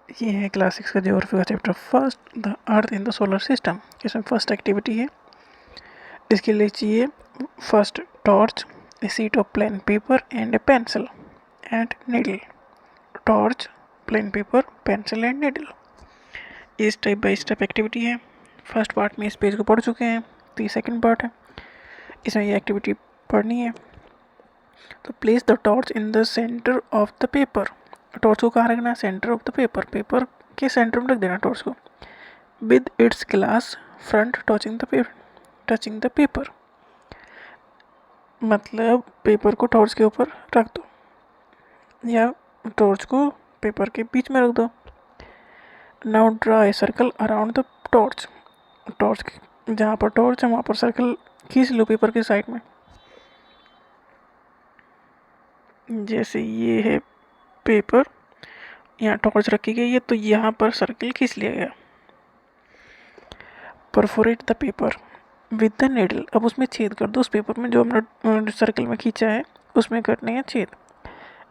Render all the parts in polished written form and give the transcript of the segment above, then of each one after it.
ये है क्लास 6 का ज्योग्राफी का chapter first, the earth in the solar system. इसमें फर्स्ट एक्टिविटी है, इसके लिए चाहिए first torch, A sheet of plain paper and A pencil and needle. Torch, plain paper, pencil and needle. ये स्टेप बाय स्टेप एक्टिविटी है। First part में इस page को पढ़ चुके हैं, तो ये सेकंड पार्ट है, इसमें ये एक्टिविटी पढ़नी है। तो place the torch in the centre of the paper. Torch को कहाँ रखना है? Centre of the paper, paper के सेंटर में रख देना टॉर्च को। With its glass front touching the paper, मतलब पेपर को टॉर्च के ऊपर रख दो या टॉर्च को पेपर के बीच में रख दो। Now draw a circle around the torch. Torch जहाँ पर टॉर्च है वहाँ पर सर्कल खींच लो पेपर के साइड में। जैसे ये है पेपर, यहाँ टॉर्च रखी गई है, तो यहाँ पर सर्कल खींच लिया गया। Perforate the paper with the needle. अब उसमें छेद कर दो, उस पेपर में जो हमने सर्कल में खींचा है उसमें करने हैं छेद।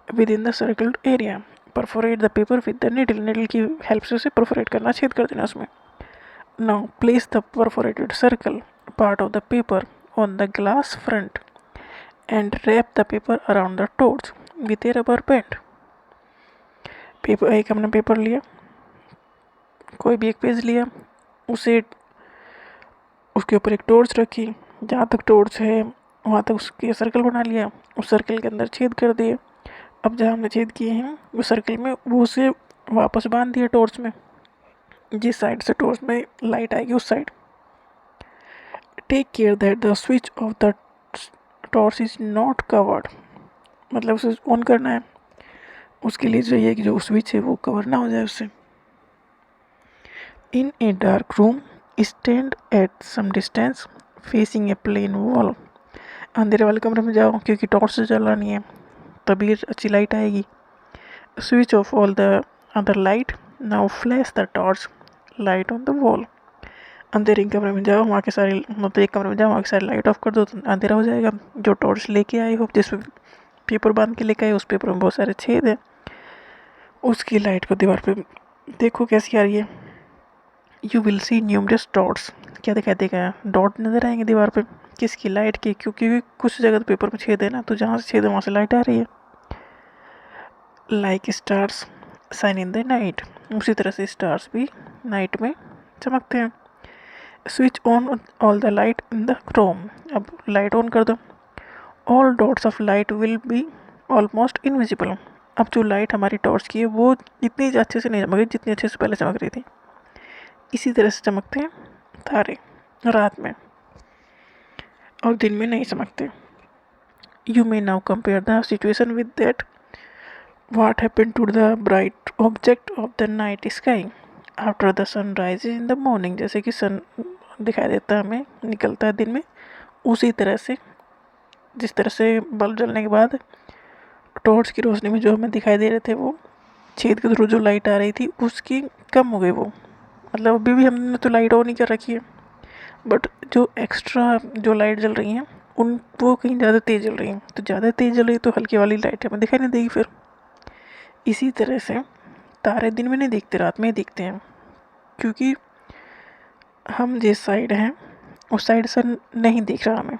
With in the circled area, perforate the paper with the needle. Needle की हेल्प से उसे परफोरेट करना, छेद कर देना उसमें। Now place the perforated circle part of the paper on the glass front end wrap the paper around the torch with A rubber band. Paper, एक हमने पेपर लिया, कोई भी एक पेज लिया, उसे उसके ऊपर एक टॉर्च रखी, जहाँ तक टॉर्च है वहाँ तक उसके सर्कल बना लिया, उस सर्कल के अंदर छेद कर दिए। अब जहाँ हमने छेद किए हैं उस सर्कल में वो उसे वापस बांध दिया टॉर्च में, जिस साइड से टॉर्च में लाइट आएगी उस side. Take care that the switch of the torch is not covered, मतलब उसे ऑन करना है, उसके लिए जो ये कि जो स्विच है वो कवर ना हो जाए उससे। In a dark room stand at some distance facing a plain wall. अंधेरे वाले कमरे में जाओ, क्योंकि टॉर्च से जलानी है तभी अच्छी लाइट आएगी। Switch off all the other light, now flash the torch light on the wall. अंधेरे कमरे में जाओ, वहाँ के सारे, मतलब एक कमरे में जाओ, वहाँ की सारी लाइट ऑफ कर दो तो अंधेरा हो जाएगा। जो टॉर्च लेके आए हो, जिस पेपर बांध के लेके आए, उस पेपर में बहुत सारे छेद हैं, उसकी लाइट को दीवार पे देखो कैसी आ रही है। You will see numerous dots, क्या दिखाई देगा? डॉट नज़र आएंगे दीवार पे, किसकी? लाइट की, क्योंकि कुछ जगह तो पेपर में छेद है ना, तो जहाँ से छेद है वहाँ से लाइट आ रही है। Like stars shine in the night, उसी तरह से स्टार्स भी नाइट में चमकते हैं। Switch on all the light in the room, अब लाइट ऑन कर दो। All dots of light will be almost invisible. अब जो लाइट हमारी टॉर्च की है वो इतनी अच्छे से नहीं चमक रही जितनी अच्छे से पहले चमक रही थी। इसी तरह से चमकते हैं तारे रात में, और दिन में नहीं चमकते। You may now compare the situation with that what happened to the bright object of the night sky after the sun rises in the morning. जैसे कि सन दिखाई देता है हमें, निकलता है दिन में, उसी तरह से जिस तरह से बल्ब जलने के बाद टॉर्च की रोशनी में जो हमें दिखाई दे रहे थे वो छेद के थ्रू जो लाइट आ रही थी उसकी कम हो गई वो, मतलब अभी भी हमने तो लाइट ऑन ही कर रखी है, बट जो एक्स्ट्रा जो लाइट जल रही हैं उन वो कहीं ज़्यादा तेज़ जल रही हैं, तो ज़्यादा तेज़ जल रही तो हल्की वाली लाइट हमें दिखाई नहीं देगी फिर। इसी तरह से तारे दिन में नहीं दिखते, रात में ही दिखते हैं, क्योंकि हम जिस साइड हैं उस साइड सन नहीं दिख रहा हमें,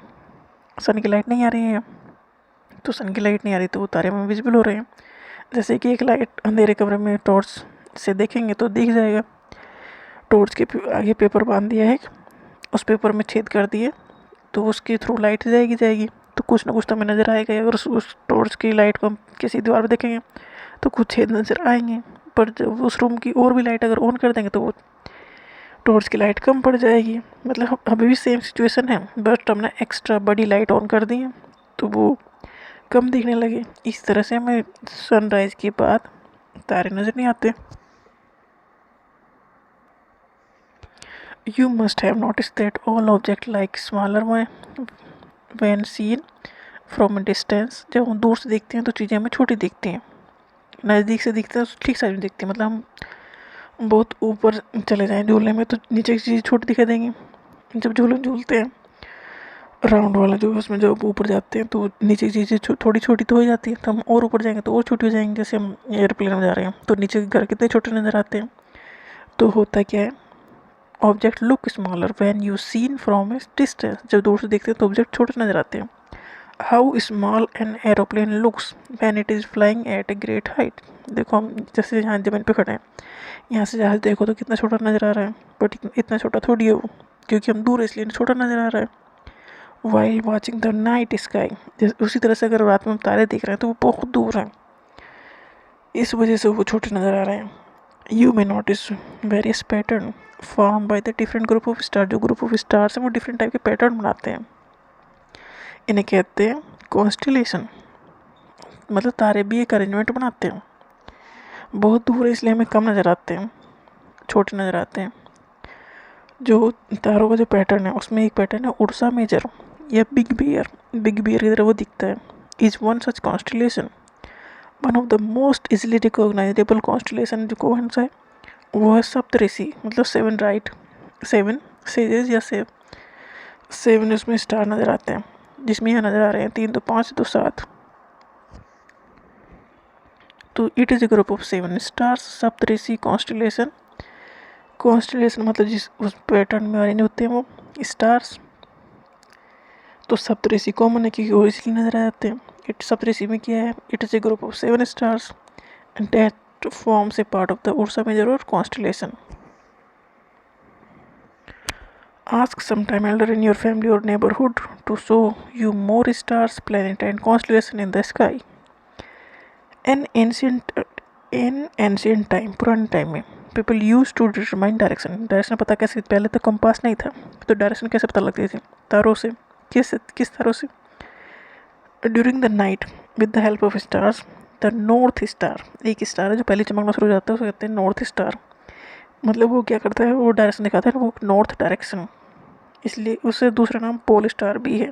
सन की लाइट नहीं आ रही है, तो सन की लाइट नहीं आ रही तो वो तारे में विजिबल हो रहे हैं। जैसे कि एक लाइट अंधेरे कमरे में टॉर्च से देखेंगे तो दिख जाएगा। टॉर्च के आगे पेपर बांध दिया है, उस पेपर में छेद कर दिए तो उसके थ्रू लाइट जाएगी, तो कुछ ना कुछ तो हमें नज़र आएगा। अगर उस टॉर्च की लाइट को हम किसी दीवार पर देखेंगे तो कुछ छेद नज़र आएंगे, पर जब उस रूम की और भी लाइट अगर ऑन कर देंगे तो वो टॉर्च की लाइट कम पड़ जाएगी। मतलब अभी भी सेम सिचुएशन है, बट हमने एक्स्ट्रा बड़ी लाइट ऑन कर दी है तो वो कम दिखने लगे। इस तरह से हमें सनराइज़ के बाद तारे नज़र नहीं आते। You must have noticed that all objects like smaller when seen from a distance, जब हम दूर से देखते हैं तो चीज़ें हमें छोटी दिखती हैं, नज़दीक से दिखते हैं तो ठीक साइज में दिखती है। मतलब हम बहुत ऊपर चले जाएं झूलने में तो नीचे की चीज़ छोटी दिखाई देंगी जब झूले झूलते हैं, राउंड वाला जो उसमें जब ऊपर जाते हैं तो नीचे की चीज़ें थोड़ी छोटी तो हो जाती है, तो हम और ऊपर जाएंगे तो और छोटी हो जाएंगी। जैसे हम एयरप्लेन में जा रहे हैं तो नीचे के घर कितने छोटे नज़र आते हैं। तो होता क्या है, object look smaller when you seen from A distance, जब दूर से देखते हैं तो ऑब्जेक्ट छोटे नज़र आते हैं। How small an aeroplane looks when it is flying eight a great height. देखो हम जैसे यहाँ ज़मीन पे खड़े हैं, यहाँ से जहाज़ देखो तो कितना छोटा नज़र आ रहा है, बट इतना छोटा थोड़ी है वो, क्योंकि हम दूर है इसलिए छोटा नज़र आ रहा है। While watching the night sky, जैसे उसी तरह से अगर रात में हम तारे देख रहे हैं तो वो बहुत दूर हैं, इस वजह से वो छोटे नज़र आ रहे हैं। You may notice various pattern form by the different group of star, जो ग्रुप ऑफ स्टार्स हैं वो डिफरेंट टाइप के पैटर्न बनाते हैं, इन्हें कहते हैं कॉन्स्टिलेशन। मतलब तारे भी एक अरेंजमेंट बनाते हैं, बहुत दूर है इसलिए हमें कम नज़र आते हैं, छोटे नज़र आते हैं। जो तारों का जो पैटर्न है उसमें एक पैटर्न है उर्सा मेजर या बिग बियर। बिग बियर की तरह वो दिखता है। Is one such constellation, one of the most easily recognisable constellation जो कौन सा है, वो है सप्तऋषि, मतलब सेवन, राइट, सेवन सेजेस या सेवन उसमें स्टार नज़र आते हैं, जिसमें यहाँ नज़र आ रहे हैं 3 तो 5 तो 7। तो it is a group of 7 stars, Saptarishi constellation. Constellation मतलब जिस उस पैटर्न में अरेंज होते हैं वो स्टार्स। तो सप्तऋषि कॉमन है क्योंकि वो इसलिए नज़र आ जाते हैं। इट सप्तऋषि में क्या है, it is a group of 7 stars and that forms a part of the Ursa Major और constellation. Ask sometime elder in your family or neighborhood to show you more stars, planets, and constellations in the sky. In ancient time, पुराने time में people used to determine direction. Direction पता कैसे, पहले तो compass नहीं था, तो direction कैसे पता लगती थी, तारों से। किस तारों से, during the night with the help of stars. The north star, एक स्टार है जो पहले चमकना शुरू हो जाता है, उसे कहते हैं नॉर्थ स्टार। मतलब वो क्या करता है, वो डायरेक्शन दिखाता है, वो नॉर्थ डायरेक्शन, इसलिए उससे दूसरा नाम पोल स्टार भी है।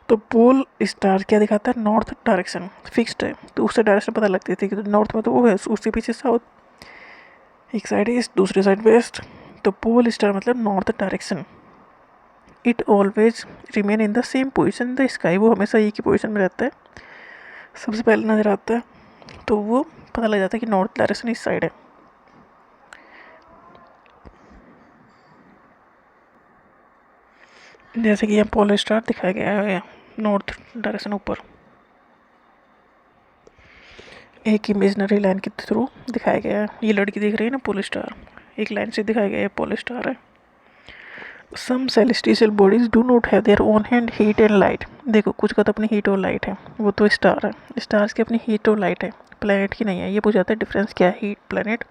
तो पोल स्टार क्या दिखाता है, नॉर्थ डायरेक्शन फिक्स्ड है, तो उससे डायरेक्शन पता लगती थी कि नॉर्थ में तो वो है, उसके पीछे साउथ, एक साइड ईस्ट दूसरी साइड वेस्ट। तो पोल स्टार मतलब north direction. It always remain in the same position the sky, वो हमेशा एक ही पोजिशन में रहता है, सबसे पहले नज़र आता है, तो वो पता लग जाता है कि नॉर्थ डायरेक्शन इस साइड है। जैसे कि यहाँ पोल स्टार दिखाया गया है नॉर्थ डायरेक्शन ऊपर, एक इमेजनरी लाइन के थ्रू दिखाया गया है। ये लड़की दिख रही है ना पोल स्टार, एक लाइन से दिखाया गया है पोल स्टार है। Some celestial bodies do not have their own hand heat and light. देखो कुछ का तो अपनी हीट और लाइट है, वो तो स्टार है, स्टार्स की अपनी हीट और लाइट है, प्लैनेट की नहीं है। ये पूछा जाता है डिफरेंस क्या है हीट प्लैनेट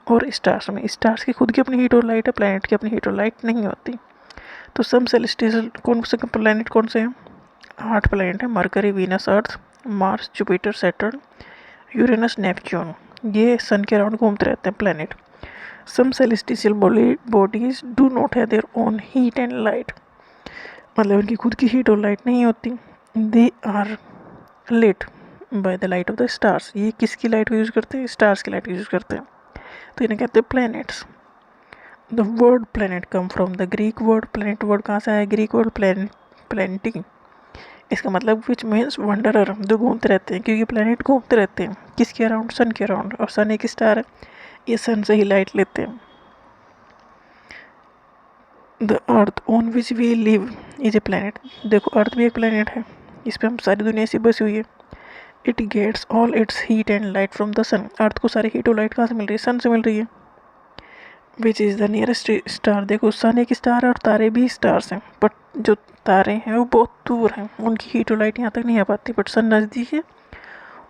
और स्टार्स में। स्टार्स की खुद की अपनी हीट और लाइट है, प्लैनेट की अपनी हीट और लाइट नहीं होती। तो सम सेलेस्टियल कौन से प्लैनेट कौन से हैं, 8 प्लैनेट हैं, Mercury, Venus, Earth, Mars, Jupiter, Saturn, Uranus, Neptune. ये सन के अराउंड घूमते रहते हैं planet. Some celestial bodies do not have their own heat and light, मतलब इनकी खुद की हीट और लाइट नहीं होती। They are lit by the light of the stars, ये किसकी लाइट को यूज़ करते हैं, स्टार्स की लाइट यूज़ करते हैं, तो इन्हें कहते हैं planets. The word planet come from the Greek word, planet word कहाँ से आया, ग्रीक वर्ड प्लैनेटी, इसका मतलब विच मीन्स वंडरर, जो घूमते रहते हैं, क्योंकि प्लैनेट घूमते रहते हैं किसके अराउंड, सन के अराउंड, और सन एक स्टार है, ये सन से ही लाइट लेते हैं। The earth on which we live is a planet, देखो अर्थ भी एक प्लैनेट है, इस पर हम सारी दुनिया ऐसी बसी हुई है। It gets all its heat and light from the sun, Earth को सारी हीट और लाइट कहाँ से मिल रही है, सन से मिल रही है। Which is the nearest star, देखो सन एक स्टार है और तारे भी स्टार्स हैं, बट जो तारे हैं वो बहुत दूर हैं, उनकी हीट और लाइट यहाँ तक नहीं आ पाती, बट सन नज़दीक है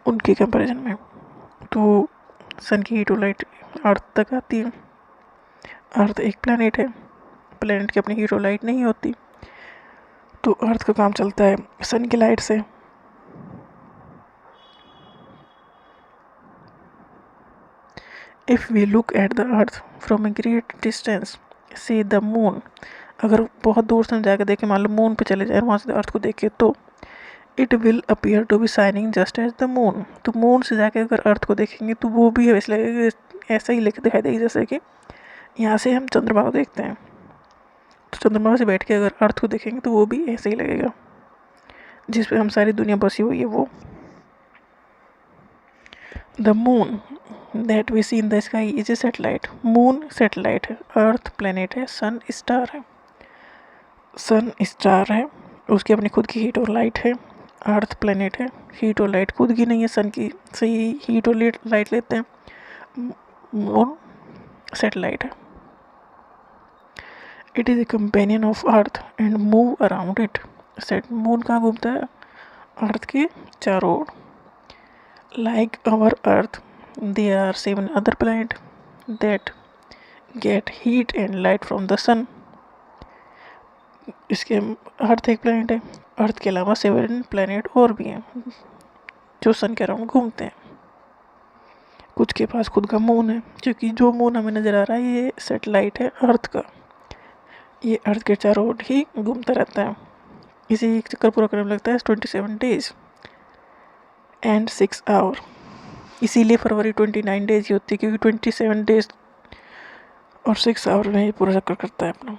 उनके कंपैरिजन में, तो सन की हीट और लाइट अर्थ तक आती है। अर्थ एक प्लैनेट है, प्लैनेट की अपनी हीट और लाइट नहीं होती, तो अर्थ का काम चलता है सन की लाइट से। If we look at the earth from a great distance, say the moon, अगर बहुत दूर से हम जाकर देखें, मान लो मून पे चले जाए वहाँ से अर्थ को देखें, तो it will appear to be shining just as the moon, तो मून से जाके अगर अर्थ को देखेंगे तो वो भी ऐसे लगेगा, ऐसा ही लेकर दिखाई देगी जैसे कि यहाँ से हम चंद्रमा को देखते हैं। तो चंद्रमा से बैठ के अगर अर्थ को देखेंगे तो वो भी ऐसे ही लगेगा जिस पे हम सारी दुनिया बसी हुई है वो। The moon that we see in the sky is a satellite. Moon satellite है, अर्थ प्लेनेट है, सन स्टार है। सन स्टार है, उसकी अपनी खुद की हीट और लाइट है। अर्थ प्लेनेट है, हीट और लाइट खुद की नहीं है सन की, सही हीट और लाइट लेते हैं। मून सेटेलाइट है। It is a companion of Earth and move around it. Set moon कहाँ घूमता है? अर्थ के चारों ओर। Like our Earth there are 7 other planets that get heat and light from the sun। इसके अर्थ एक प्लेनेट है, अर्थ के अलावा 7 प्लेनेट और भी हैं जो सन के अराउंड घूमते हैं। कुछ के पास खुद का मून है, क्योंकि जो मून हमें नज़र आ रहा है ये सेटेलाइट है अर्थ का। ये अर्थ के चारों ओर ही घूमता रहता है। इसी एक चक्कर पूरा करने में लगता है 27 डेज एंड 6 आवर। इसीलिए फरवरी 29 डेज ही होती है, क्योंकि 27 डेज और 6 आवर में ये पूरा चक्कर करता है अपना।